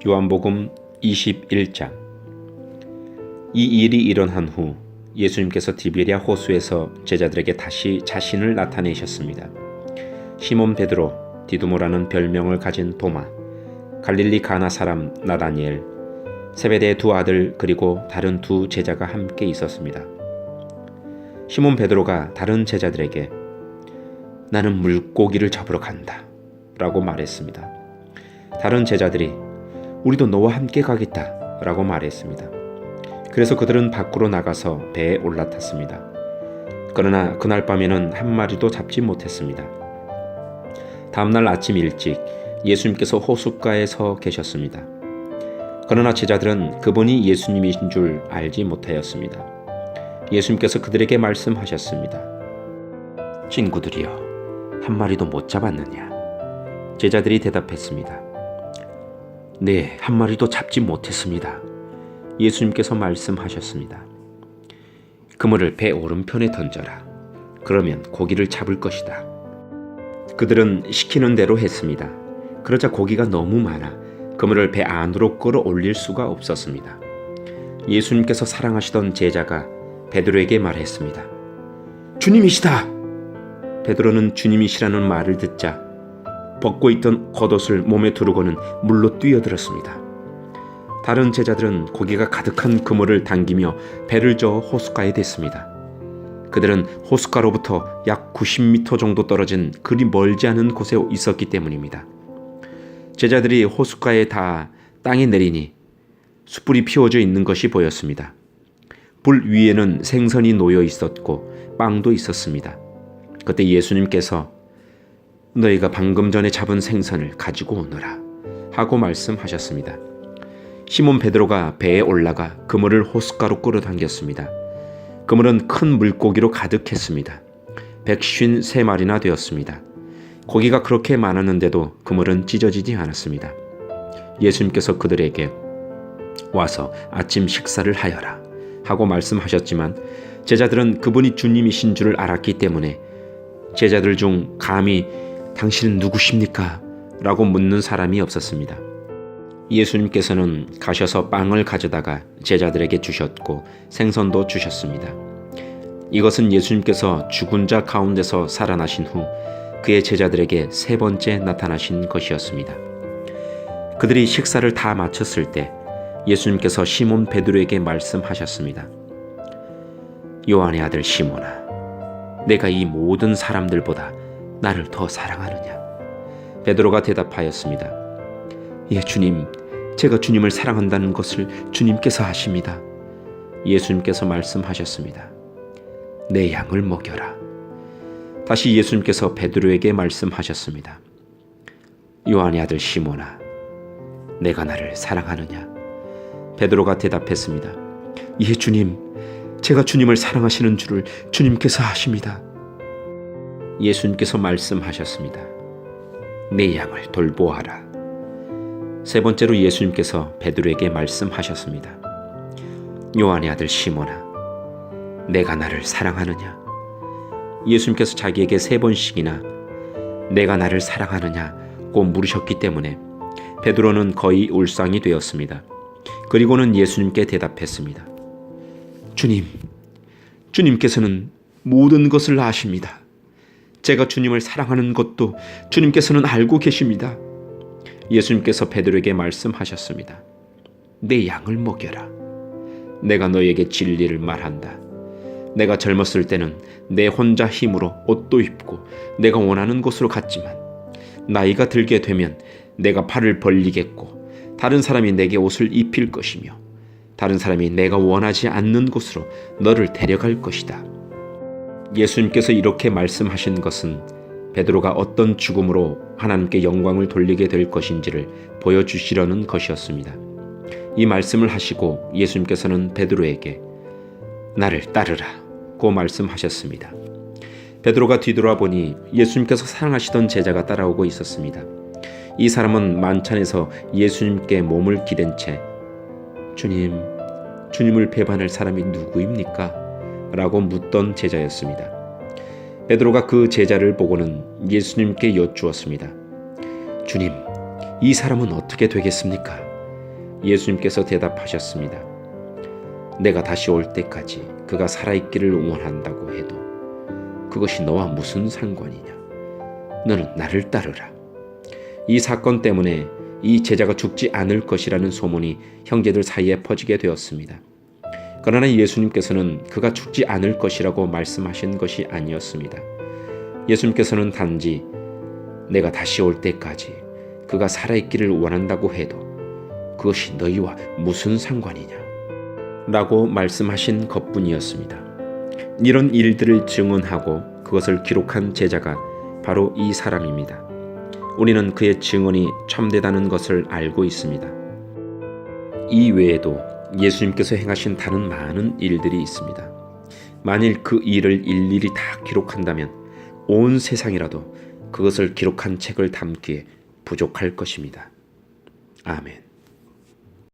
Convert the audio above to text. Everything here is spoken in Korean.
요한복음 21장. 이 일이 일어난 후 예수님께서 디베랴 호수에서 제자들에게 다시 자신을 나타내셨습니다. 시몬 베드로, 디두모라는 별명을 가진 도마, 갈릴리 가나 사람 나다니엘, 세베대의 두 아들 그리고 다른 두 제자가 함께 있었습니다. 시몬 베드로가 다른 제자들에게 나는 물고기를 잡으러 간다 라고 말했습니다. 다른 제자들이 우리도 너와 함께 가겠다 라고 말했습니다. 그래서 그들은 밖으로 나가서 배에 올라탔습니다. 그러나 그날 밤에는 한 마리도 잡지 못했습니다. 다음날 아침 일찍 예수님께서 호숫가에 서 계셨습니다. 그러나 제자들은 그분이 예수님이신 줄 알지 못하였습니다. 예수님께서 그들에게 말씀하셨습니다. 친구들이여, 한 마리도 못 잡았느냐? 제자들이 대답했습니다. 네, 한 마리도 잡지 못했습니다. 예수님께서 말씀하셨습니다. 그물을 배 오른편에 던져라. 그러면 고기를 잡을 것이다. 그들은 시키는 대로 했습니다. 그러자 고기가 너무 많아 그물을 배 안으로 끌어올릴 수가 없었습니다. 예수님께서 사랑하시던 제자가 베드로에게 말했습니다. 주님이시다! 베드로는 주님이시라는 말을 듣자 벗고 있던 겉옷을 몸에 두르고는 물로 뛰어들었습니다. 다른 제자들은 고기가 가득한 그물을 당기며 배를 저어 호숫가에 댔습니다. 그들은 호숫가로부터 약 90m 정도 떨어진 그리 멀지 않은 곳에 있었기 때문입니다. 제자들이 호숫가에 닿아 땅에 내리니 숯불이 피워져 있는 것이 보였습니다. 불 위에는 생선이 놓여 있었고 빵도 있었습니다. 그때 예수님께서 너희가 방금 전에 잡은 생선을 가지고 오너라 하고 말씀하셨습니다. 시몬 베드로가 배에 올라가 그물을 호숫가로 끌어당겼습니다. 그물은 큰 물고기로 가득했습니다. 153마리나 되었습니다. 고기가 그렇게 많았는데도 그물은 찢어지지 않았습니다. 예수님께서 그들에게 와서 아침 식사를 하여라 하고 말씀하셨지만 제자들은 그분이 주님이신 줄을 알았기 때문에 제자들 중 감히 당신은 누구십니까? 라고 묻는 사람이 없었습니다. 예수님께서는 가셔서 빵을 가져다가 제자들에게 주셨고 생선도 주셨습니다. 이것은 예수님께서 죽은 자 가운데서 살아나신 후 그의 제자들에게 세 번째 나타나신 것이었습니다. 그들이 식사를 다 마쳤을 때 예수님께서 시몬 베드로에게 말씀하셨습니다. 요한의 아들 시몬아, 내가 이 모든 사람들보다 나를 더 사랑하느냐? 베드로가 대답하였습니다. 예, 주님, 제가 주님을 사랑한다는 것을 주님께서 아십니다. 예수님께서 말씀하셨습니다. 내 양을 먹여라. 다시 예수님께서 베드로에게 말씀하셨습니다. 요한의 아들 시몬아, 내가 나를 사랑하느냐? 베드로가 대답했습니다. 예, 주님, 제가 주님을 사랑하시는 줄을 주님께서 아십니다. 예수님께서 말씀하셨습니다. 내 양을 돌보아라. 세 번째로 예수님께서 베드로에게 말씀하셨습니다. 요한의 아들 시몬아, 내가 나를 사랑하느냐? 예수님께서 자기에게 세 번씩이나 내가 나를 사랑하느냐고 물으셨기 때문에 베드로는 거의 울상이 되었습니다. 그리고는 예수님께 대답했습니다. 주님, 주님께서는 모든 것을 아십니다. 제가 주님을 사랑하는 것도 주님께서는 알고 계십니다. 예수님께서 베드로에게 말씀하셨습니다. 내 양을 먹여라. 내가 너에게 진리를 말한다. 내가 젊었을 때는 내 혼자 힘으로 옷도 입고 내가 원하는 곳으로 갔지만 나이가 들게 되면 내가 팔을 벌리겠고 다른 사람이 내게 옷을 입힐 것이며 다른 사람이 내가 원하지 않는 곳으로 너를 데려갈 것이다. 예수님께서 이렇게 말씀하신 것은 베드로가 어떤 죽음으로 하나님께 영광을 돌리게 될 것인지를 보여주시려는 것이었습니다. 이 말씀을 하시고 예수님께서는 베드로에게 나를 따르라고 말씀하셨습니다. 베드로가 뒤돌아보니 예수님께서 사랑하시던 제자가 따라오고 있었습니다. 이 사람은 만찬에서 예수님께 몸을 기댄 채 주님을 배반할 사람이 누구입니까? 라고 묻던 제자였습니다. 베드로가 그 제자를 보고는 예수님께 여쭈었습니다. 주님, 이 사람은 어떻게 되겠습니까? 예수님께서 대답하셨습니다. 내가 다시 올 때까지 그가 살아있기를 원한다고 해도 그것이 너와 무슨 상관이냐? 너는 나를 따르라. 이 사건 때문에 이 제자가 죽지 않을 것이라는 소문이 형제들 사이에 퍼지게 되었습니다. 그러나 예수님께서는 그가 죽지 않을 것이라고 말씀하신 것이 아니었습니다. 예수님께서는 단지 내가 다시 올 때까지 그가 살아있기를 원한다고 해도 그것이 너희와 무슨 상관이냐? 라고 말씀하신 것뿐이었습니다. 이런 일들을 증언하고 그것을 기록한 제자가 바로 이 사람입니다. 우리는 그의 증언이 참되다는 것을 알고 있습니다. 이 외에도 예수님께서 행하신 다른 많은 일들이 있습니다. 만일 그 일을 일일이 다 기록한다면 온 세상이라도 그것을 기록한 책을 담기에 부족할 것입니다. 아멘.